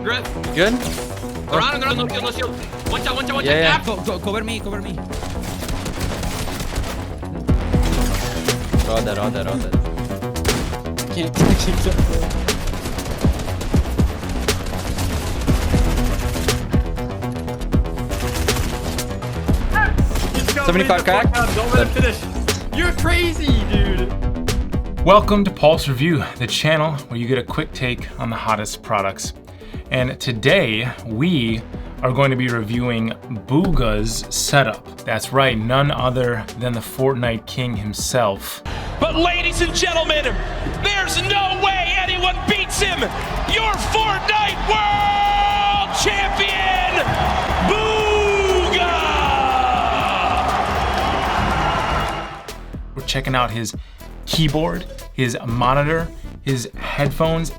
Good. Good? They're on him, no shield. One shot, Yeah. Cover me. All dead. Can't. 75 crack. Don't let him finish. You're crazy, dude. Welcome to Pulse Review, the channel where you get a quick take on the hottest products. And today we are going to be reviewing Bugha's setup. That's right, none other than the Fortnite King himself. But ladies and gentlemen, there's no way anyone beats him. Your Fortnite World Champion, Bugha! We're checking out his keyboard, his monitor, his headphones,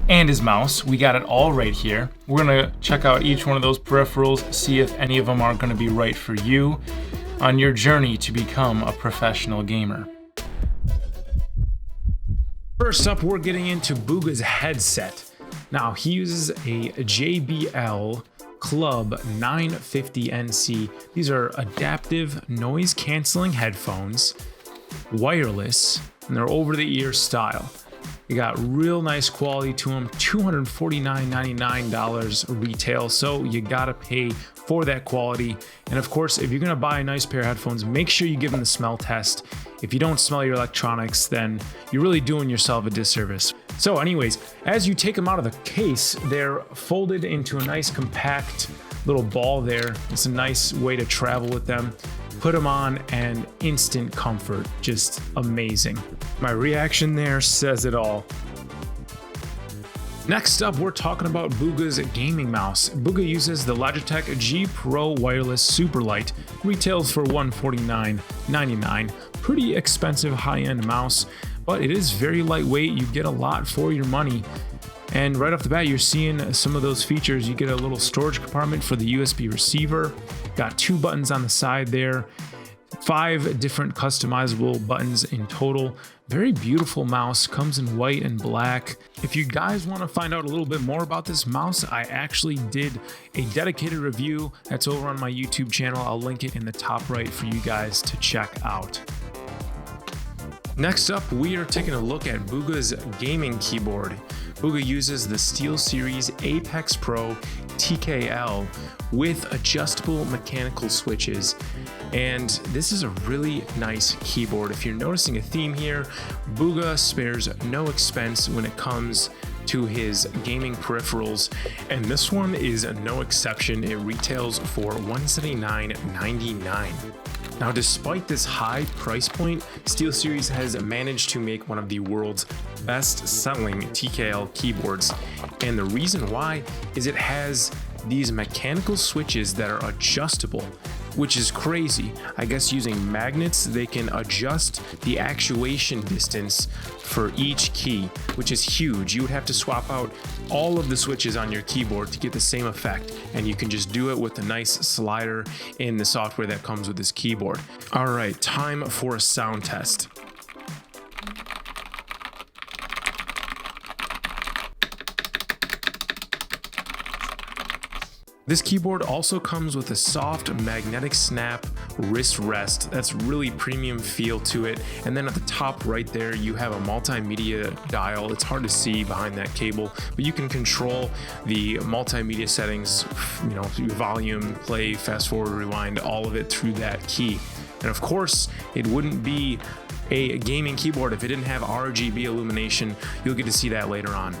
and his mouse. We got it all right here. We're gonna check out each one of those peripherals, see if any of them are gonna be right for you on your journey to become a professional gamer. First up, we're getting into Bugha's headset. Now, he uses a JBL Club 950 NC. These are adaptive noise canceling headphones, wireless, and they're over-the-ear style. They got real nice quality to them, $249.99 retail, so you gotta pay for that quality. And of course, if you're gonna buy a nice pair of headphones, make sure you give them the smell test. If you don't smell your electronics, then you're really doing yourself a disservice. So anyways, as you take them out of the case, they're folded into a nice compact little ball there. It's a nice way to travel with them. Put them on and instant comfort, just amazing. My reaction there says it all. Next up, we're talking about Bugha's gaming mouse. Bugha uses the Logitech G Pro Wireless Superlight, retails for $149.99. Pretty expensive high-end mouse, but it is very lightweight. You get a lot for your money. And right off the bat, you're seeing some of those features. You get a little storage compartment for the USB receiver. Got 2 buttons on the side there. 5 different customizable buttons in total. Very beautiful mouse, comes in white and black. If you guys want to find out a little bit more about this mouse, I actually did a dedicated review that's over on my YouTube channel. I'll link it in the top right for you guys to check out. Next up, we are taking a look at Bugha's gaming keyboard. Bugha uses the SteelSeries Apex Pro TKL with adjustable mechanical switches. And this is a really nice keyboard. If you're noticing a theme here, Bugha spares no expense when it comes to his gaming peripherals, and this one is no exception. It retails for $179.99. Now, despite this high price point, SteelSeries has managed to make one of the world's best-selling TKL keyboards. And the reason why is it has these mechanical switches that are adjustable, which is crazy. I guess using magnets, they can adjust the actuation distance for each key, which is huge. You would have to swap out all of the switches on your keyboard to get the same effect, and you can just do it with a nice slider in the software that comes with this keyboard. All right, time for a sound test. This keyboard also comes with a soft magnetic snap wrist rest. That's really premium feel to it. And then at the top right there, you have a multimedia dial. It's hard to see behind that cable, but you can control the multimedia settings, volume, play, fast forward, rewind, all of it through that key. And of course, it wouldn't be a gaming keyboard if it didn't have RGB illumination. You'll get to see that later on.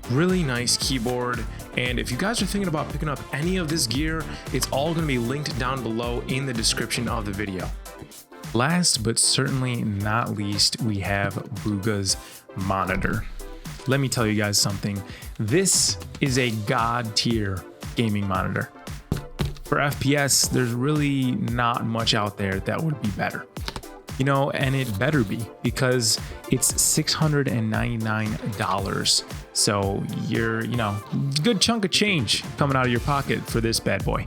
Really nice keyboard, and if you guys are thinking about picking up any of this gear, it's all going to be linked down below in the description of the video. Last but certainly not least, we have Bugha's monitor. Let me tell you guys something. This is a god tier gaming monitor. For FPS, there's really not much out there that would be better. And it better be, because it's $699. So you're, good chunk of change coming out of your pocket for this bad boy.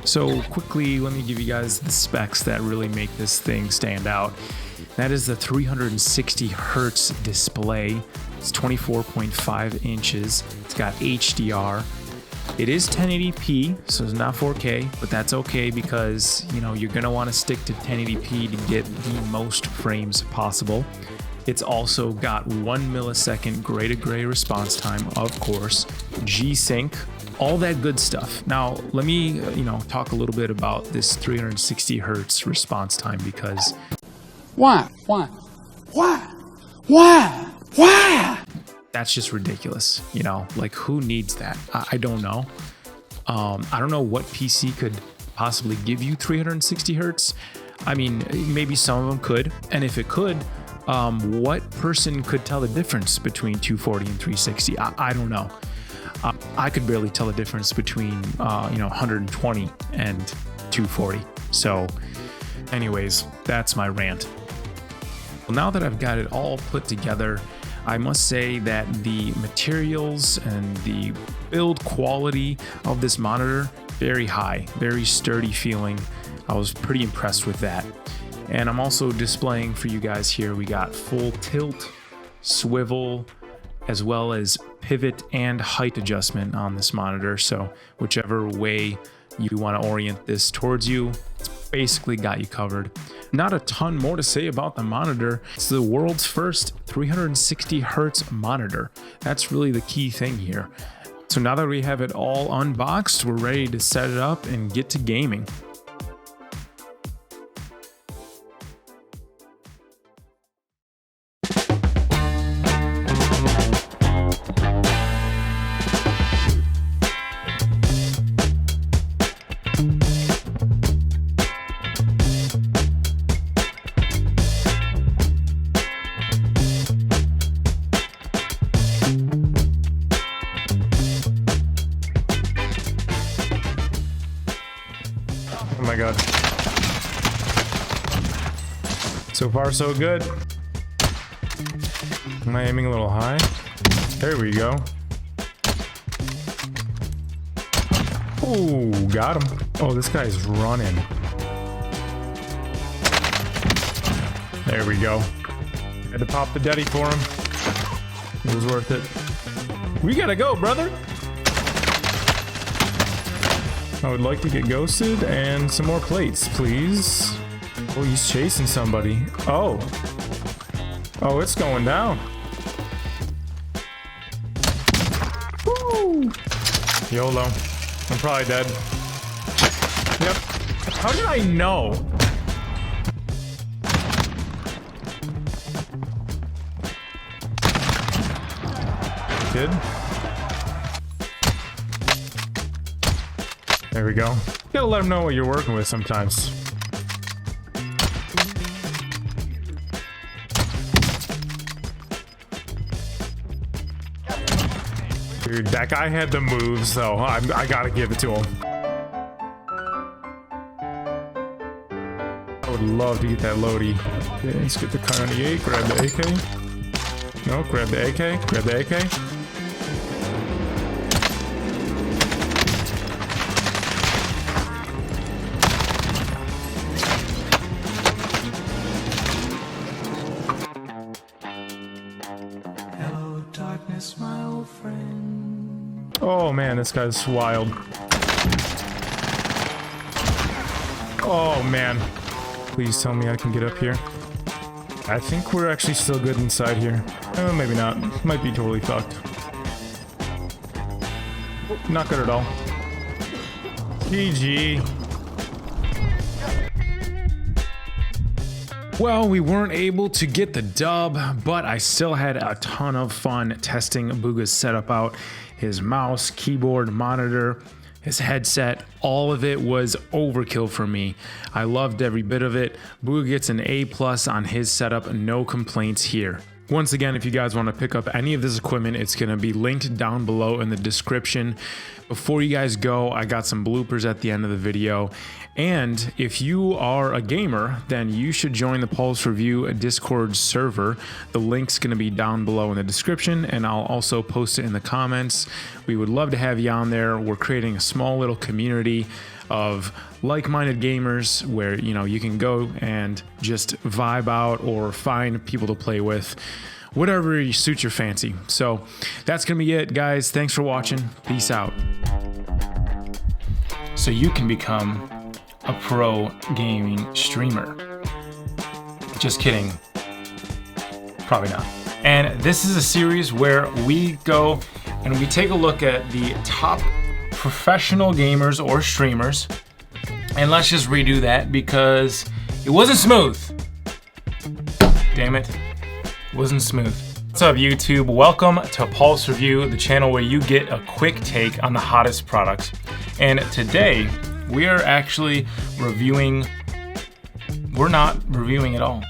So quickly, let me give you guys the specs that really make this thing stand out. That is the 360 hertz display. It's 24.5 inches. It's got HDR. It is 1080p, so it's not 4K, but that's okay because, you know, you're going to want to stick to 1080p to get the most frames possible. It's also got 1 millisecond gray to gray response time, of course, G-Sync, all that good stuff. Now, let me, talk a little bit about this 360 hertz response time because... Why? That's just ridiculous, like who needs that? I don't know. I don't know what PC could possibly give you 360 hertz. I mean, maybe some of them could. And if it could, what person could tell the difference between 240 and 360? I don't know. I could barely tell the difference between, 120 and 240. So anyways, that's my rant. Well, now that I've got it all put together, I must say that the materials and the build quality of this monitor, very high, very sturdy feeling. I was pretty impressed with that. And I'm also displaying for you guys here, we got full tilt, swivel, as well as pivot and height adjustment on this monitor. So whichever way you want to orient this towards you, it's basically got you covered. Not a ton more to say about the monitor. It's the world's first 360 hertz monitor. That's really the key thing here. So now that we have it all unboxed, we're ready to set it up and get to gaming. Oh my god. So far, so good. Am I aiming a little high? There we go. Oh, got him. Oh, this guy's running. There we go. Had to pop the Deddy for him. It was worth it. We gotta go, brother. I would like to get ghosted and some more plates, please. Oh, he's chasing somebody. Oh. Oh, it's going down. Woo. YOLO. I'm probably dead. Yep. How did I know? Kid. There we go. You gotta let them know what you're working with sometimes. Dude, that guy had the moves, though. I gotta give it to him. I would love to get that Lodi. Okay, let's get the Kar 98, grab the AK. No, grab the AK, grab the AK. My old friend. Oh man, this guy's wild. Oh man. Please tell me I can get up here. I think we're actually still good inside here. Maybe not. Might be totally fucked. Not good at all. GG. Well, we weren't able to get the dub, but I still had a ton of fun testing Bugha's setup out. His mouse, keyboard, monitor, his headset, all of it was overkill for me. I loved every bit of it. Bugha gets an A+ on his setup, no complaints here. Once again, if you guys want to pick up any of this equipment, it's going to be linked down below in the description. Before you guys go, I got some bloopers at the end of the video. And if you are a gamer, then you should join the Pulse Review Discord server. The link's going to be down below in the description, and I'll also post it in the comments. We would love to have you on there. We're creating a small little community of like-minded gamers where, you know, you can go and just vibe out or find people to play with, whatever suits your fancy. So that's gonna be it, guys. Thanks for watching. Peace out. so you can become a pro gaming streamer. Just kidding. Probably not. And this is a series where we go and we take a look at the top professional gamers or streamers. And let's just redo that because it wasn't smooth. Damn it. It wasn't smooth. What's up, YouTube? Welcome to Pulse Review, the channel where you get a quick take on the hottest products. And today we are actually reviewing, we're not reviewing at all.